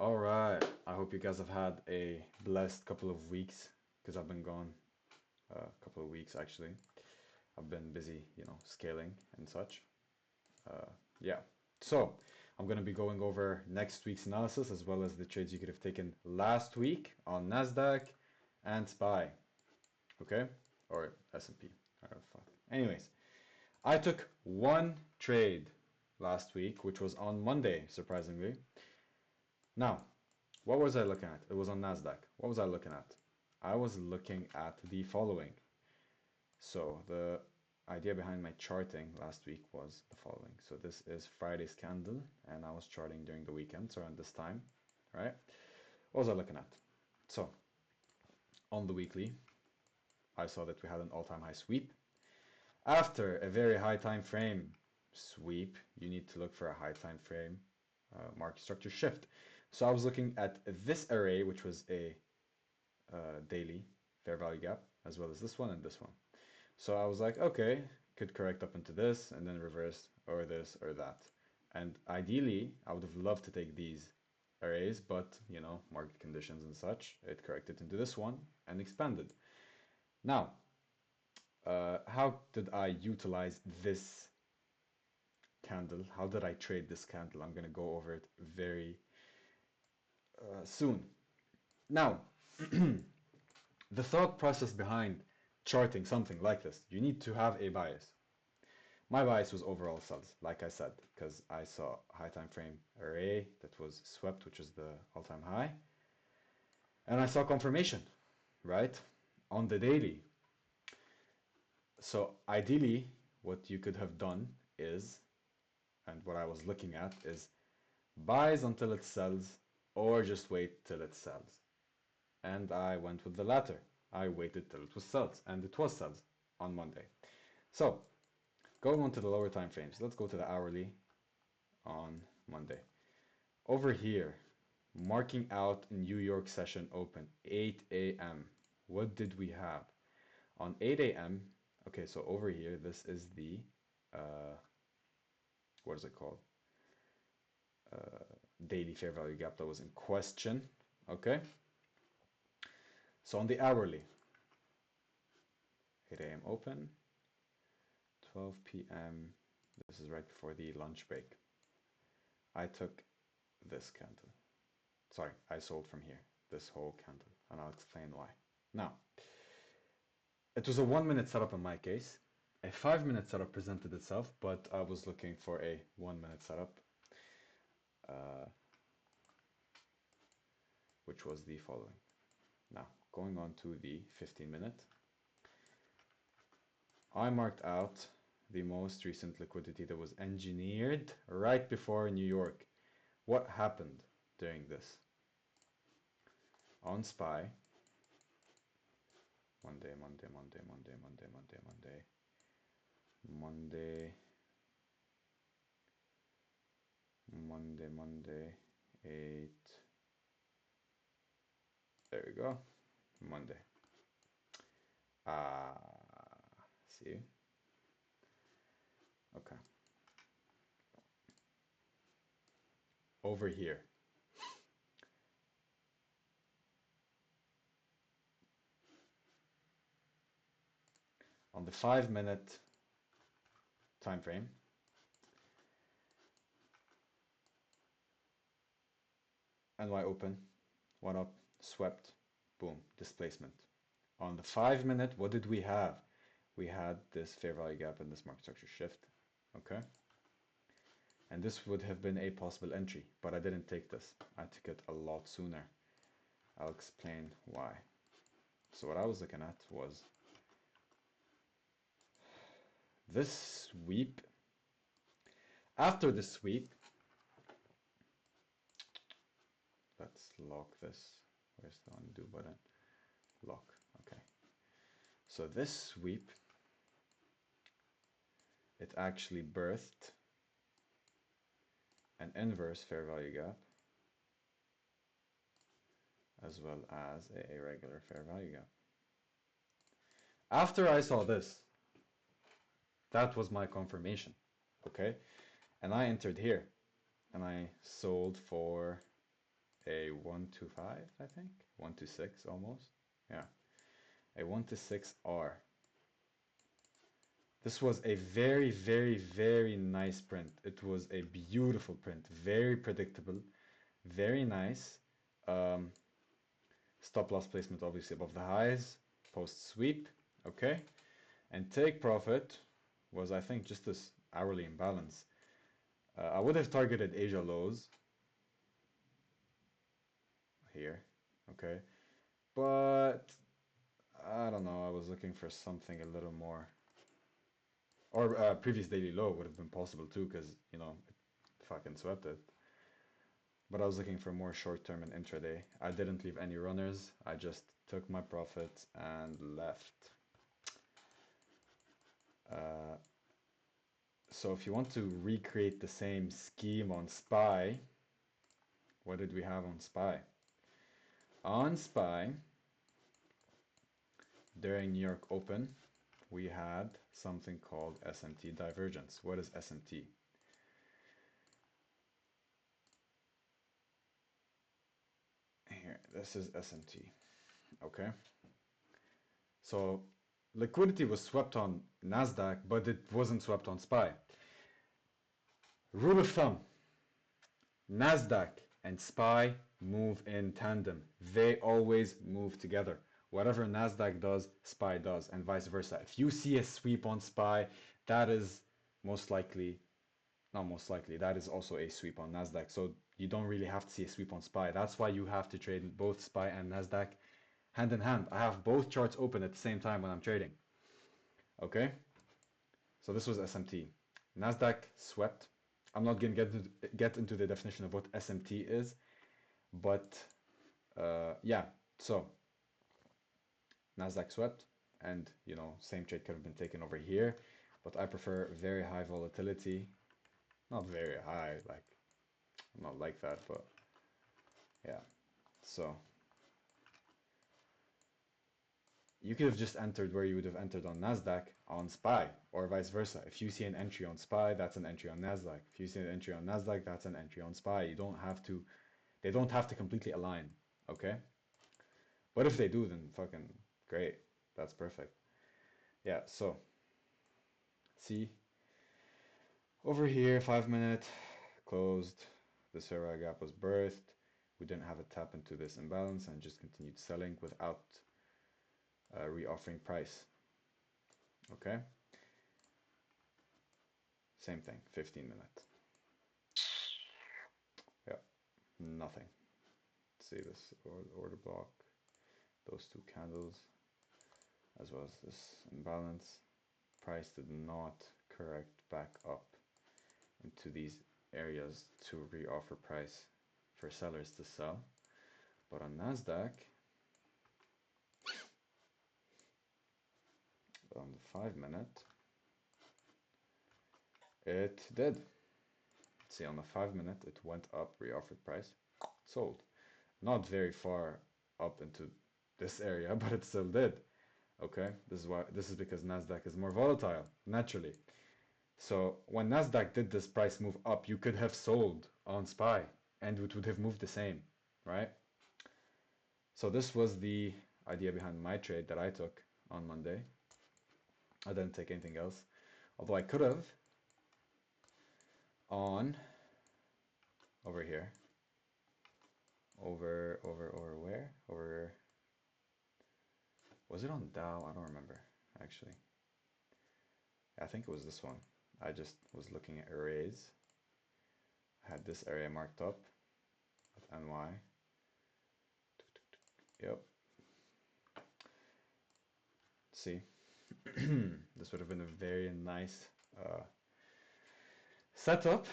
All right. I hope you guys have had a blessed couple of weeks because I've been gone a couple of weeks actually. I've been busy, scaling and such. Uh, yeah. So I'm going to be going over next week's analysis as well as the trades you could have taken last week on Nasdaq and SPY. Okay? Or S&P. Oh, fuck. Anyways, I took one trade last week, which was on Monday, surprisingly. Now, what was I looking at? It was on Nasdaq. What was I looking at? I was looking at the following. So the idea behind my charting last week was the following. So this is Friday's candle, and I was charting during the weekend, so around this time, right? What was I looking at? So on the weekly, I saw that we had an all-time high sweep. After a very high time frame sweep, you need to look for a high time frame market structure shift. So I was looking at this array, which was a daily fair value gap, as well as this one and this one. So I was like, okay, could correct up into this and then reverse or this or that. And ideally, I would have loved to take these arrays, but market conditions and such, it corrected into this one and expanded. Now, how did I utilize this candle? How did I trade this candle? I'm going to go over it very soon. Now, the thought process behind charting something like this, you need to have a bias. My bias was overall sells, like I said, because I saw a high time frame array that was swept, which is the all-time high, and I saw confirmation, right, on the daily. So ideally, what you could have done is, and what I was looking at is, buys until it sells, or just wait till it sells. And I went with the latter. I waited till it was sells, and it was sells on Monday. So, going on to the lower time frames, let's go to the hourly on Monday. Over here, marking out New York session open, 8 a.m. What did we have? On 8 a.m., okay, so over here, this is the, what is it called? Daily fair value gap that was in question, okay? So on the hourly, 8 a.m. open, 12 p.m. This is right before the lunch break. I took this candle. Sorry, I sold from here, this whole candle, and I'll explain why. Now, it was a 1-minute setup in my case. A 5-minute setup presented itself, but I was looking for a 1-minute setup, which was the following. Now, going on to the 15-minute, I marked out the most recent liquidity that was engineered right before New York. What happened during this? On SPY, Monday, Monday, Monday, Monday, Monday, Monday, Monday, Monday, Monday, Monday, 8, there we go, Monday. See? Okay. Over here. On the 5-minute time frame, NY open, one up, swept, boom, displacement. On the 5-minute, what did we have? We had this fair value gap and this market structure shift, okay? And this would have been a possible entry, but I didn't take this. I took it a lot sooner. I'll explain why. So what I was looking at was this sweep. After the sweep, let's lock this. Where's the undo button? Lock, okay. So this sweep, it actually birthed an inverse fair value gap as well as a regular fair value gap. After I saw this, that was my confirmation, okay? And I entered here and I sold for a 125, I think. 126 almost. Yeah, a 126 R. This was a very, very, very nice print. It was a beautiful print, very predictable, very nice. Um, Stop loss placement obviously above the highs, post sweep, okay? And take profit was, I think, just this hourly imbalance. I would have targeted Asia lows here, okay? But I don't know, I was looking for something a little more. Or previous daily low would have been possible too, because, you know, it fucking swept it. But I was looking for more short term and intraday. I didn't leave any runners. I just took my profits and left. Uh, so if you want to recreate the same scheme on SPY, what did we have on SPY? On SPY, during New York Open, we had something called SMT divergence. What is SMT? Here, this is SMT, okay? So liquidity was swept on Nasdaq, but it wasn't swept on SPY. Rule of thumb, Nasdaq and SPY move in tandem. They always move together. Whatever Nasdaq does, SPY does, and vice versa. If you see a sweep on SPY, that is most likely, not most likely, that is also a sweep on Nasdaq. So you don't really have to see a sweep on SPY. That's why you have to trade both SPY and Nasdaq hand in hand. I have both charts open at the same time when I'm trading. Okay? So this was SMT. Nasdaq swept. I'm not going to get into the definition of what SMT is, but yeah, so Nasdaq swept, and you know, same trade could have been taken over here, but I prefer very high volatility. Not very high, like, I'm not like that, but yeah. So you could have just entered where you would have entered on Nasdaq on SPY, or vice versa. If you see an entry on SPY, that's an entry on Nasdaq. If you see an entry on Nasdaq, that's an entry on SPY. You don't have to, they don't have to completely align, okay? But if they do, then fucking great. That's perfect. Yeah, so see over here, 5 minute closed. This area gap was birthed. We didn't have a tap into this imbalance and just continued selling without reoffering price. Okay. Same thing, 15 minute. Yeah, nothing. See this order block, those two candles, as well as this imbalance. Price did not correct back up into these areas to reoffer price for sellers to sell. But on Nasdaq, on the 5 minute, it did. See, on the 5 minute, it went up, reoffered price, sold. Not very far up into this area, but it still did. Okay, this is because Nasdaq is more volatile, naturally. So when Nasdaq did this price move up, you could have sold on SPY and it would have moved the same, right? So this was the idea behind my trade that I took on Monday. I didn't take anything else, although I could have on over here. Over where? Over, was it on Dow? I don't remember, actually. I think it was this one. I just was looking at arrays. I had this area marked up with NY. Yep. See, this would have been a very nice setup.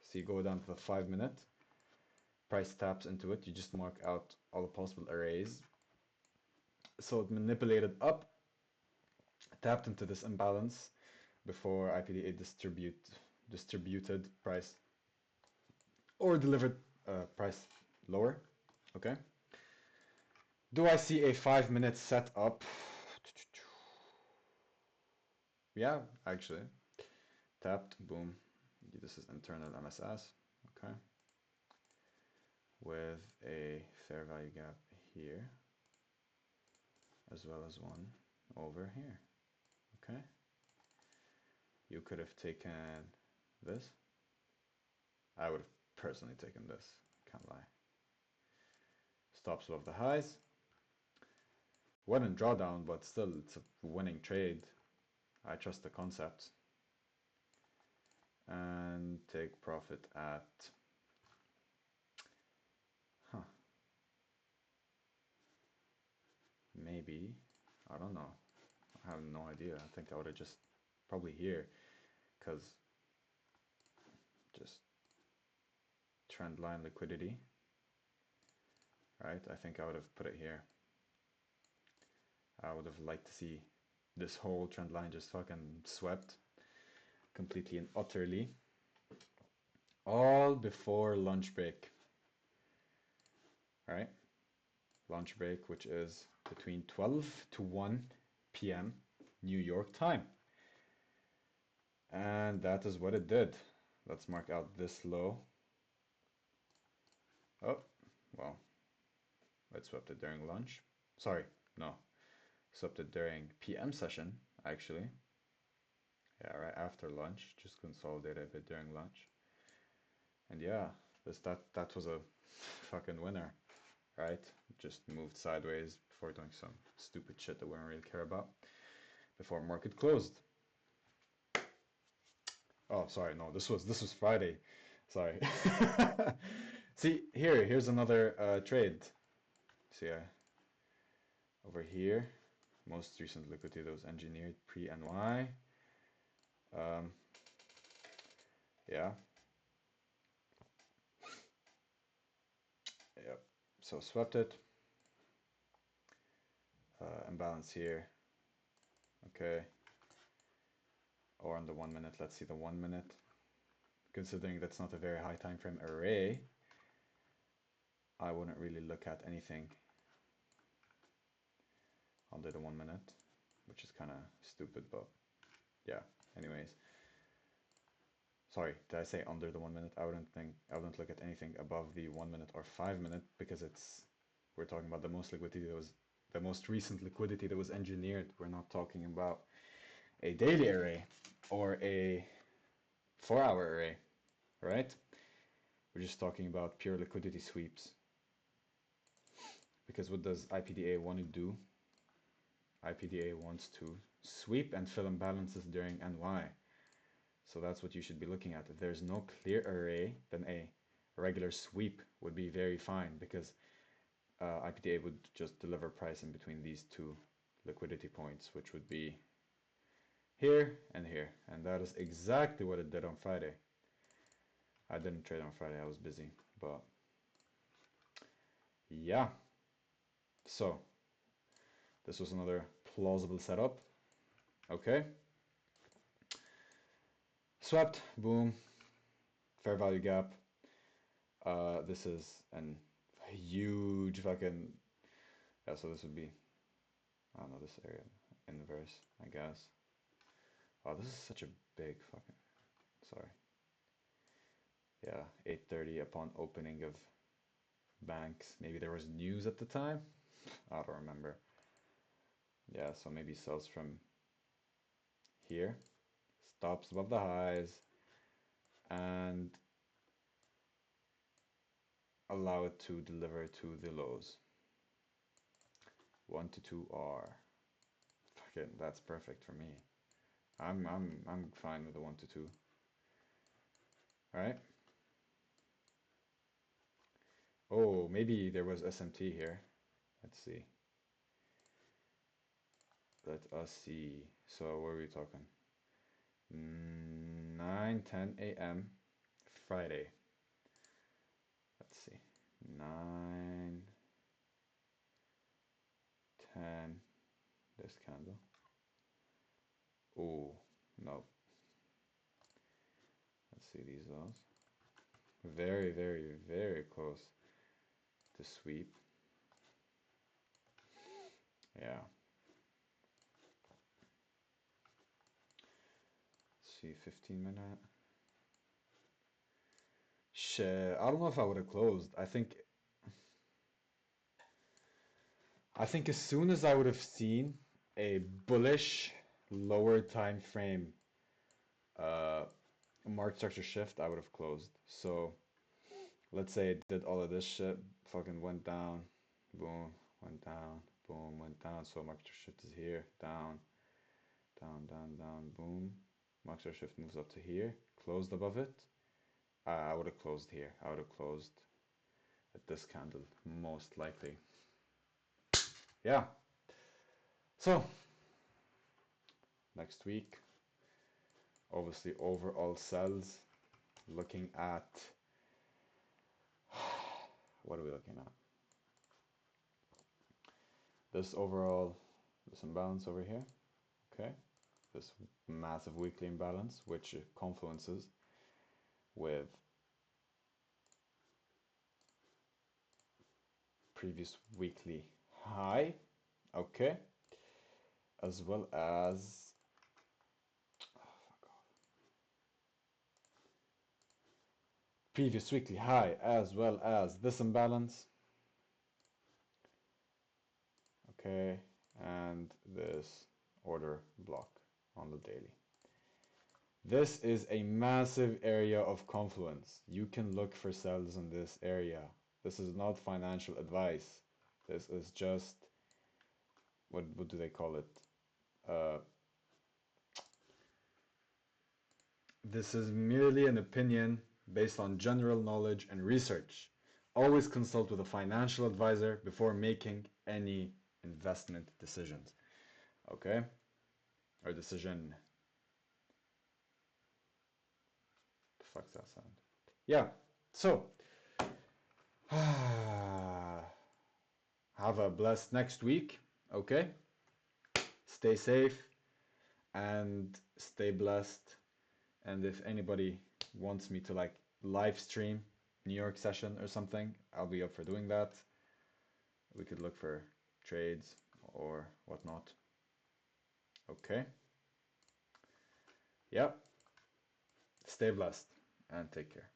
So you go down to the 5 minute, price taps into it, you just mark out all the possible arrays. So it manipulated up, tapped into this imbalance before IPDA distributed price or delivered price lower. Okay. Do I see a 5 minute setup? Yeah, actually. Tapped, boom. This is internal MSS. Okay. with a fair value gap here, as well as one over here. Okay, you could have taken this. I would have personally taken this, can't lie. Stops above the highs. Went in drawdown, but still it's a winning trade. I trust the concept. And take profit at, maybe, I don't know. I have no idea. I think I would have just probably here, because just trend line liquidity, right? I think I would have put it here. I would have liked to see this whole trend line just fucking swept completely and utterly, all before lunch break. All right, lunch break, which is between 12 to 1 p.m. New York time. And that is what it did. Let's mark out this low. Oh, well, it swept it during lunch. Sorry, no, swept it during PM session, actually. Yeah, right after lunch, just consolidated a bit during lunch. And yeah, that was a fucking winner, right? Just moved sideways before doing some stupid shit that we don't really care about before market closed. Oh, sorry, no, this was Friday. Sorry. See, here's another trade. See, over here, most recent liquidity that was engineered pre-NY. Um, yeah. Yep. So swept it. Imbalance here. Okay. Or on the 1 minute, let's see the 1 minute. Considering that's not a very high time frame array, I wouldn't really look at anything under the 1 minute, which is kind of stupid, but yeah. Anyways, sorry, did I say under the 1 minute? I wouldn't look at anything above the 1 minute or 5 minute, because we're talking about the most recent liquidity that was engineered. We're not talking about a daily array or a 4-hour array, right? We're just talking about pure liquidity sweeps. Because what does IPDA want to do? IPDA wants to sweep and fill imbalances during NY. So that's what you should be looking at. If there's no clear array, then a regular sweep would be very fine, because IPDA would just deliver price in between these two liquidity points, which would be here and here. And that is exactly what it did on Friday. I didn't trade on Friday, I was busy, but yeah. So this was another plausible setup. Okay. Swept, boom, fair value gap. This is an huge fucking, yeah, so this would be, I don't know, this area, inverse, I guess. Oh, this is such a big fucking, sorry. Yeah, 8:30 upon opening of banks. Maybe there was news at the time? I don't remember. Yeah, so maybe sells from here, stops above the highs, and allow it to deliver to the lows. 1 to 2 R. Fucking, that's perfect for me. I'm fine with the 1 to 2. All right. Oh, maybe there was SMT here. Let's see. Let us see. So what are we talking? 9:10 a.m. Friday. Let's see. 9:10. This candle. Oh, no. Let's see these zones. Very, very, very close to sweep. Yeah. Let's see, 15-minute. Shit, I don't know if I would have closed. I think I think as soon as I would have seen a bullish lower time frame uh, market structure shift, I would have closed. So let's say it did all of this shit, fucking went down, boom, went down, boom, went down. So market structure shift is here, down, down, down, down, boom. Market structure shift moves up to here, closed above it. I would have closed here. I would have closed at this candle, most likely. Yeah. So next week, obviously overall sells. Looking at what are we looking at? This overall, this imbalance over here, okay? This massive weekly imbalance, which confluences with previous weekly high, okay? As well as previous weekly high, as well as this imbalance, okay? And this order block on the daily. This is a massive area of confluence. You can look for sells in this area. This is not financial advice. This is just, what do they call it? Uh, this is merely an opinion based on general knowledge and research. Always consult with a financial advisor before making any investment decisions. Okay? Or decision. The fuck's that sound? Yeah. So, have a blessed next week. Okay? Stay safe and stay blessed. And if anybody wants me to like live stream New York session or something, I'll be up for doing that. We could look for trades or whatnot. Okay. Yep. Stay blessed and take care.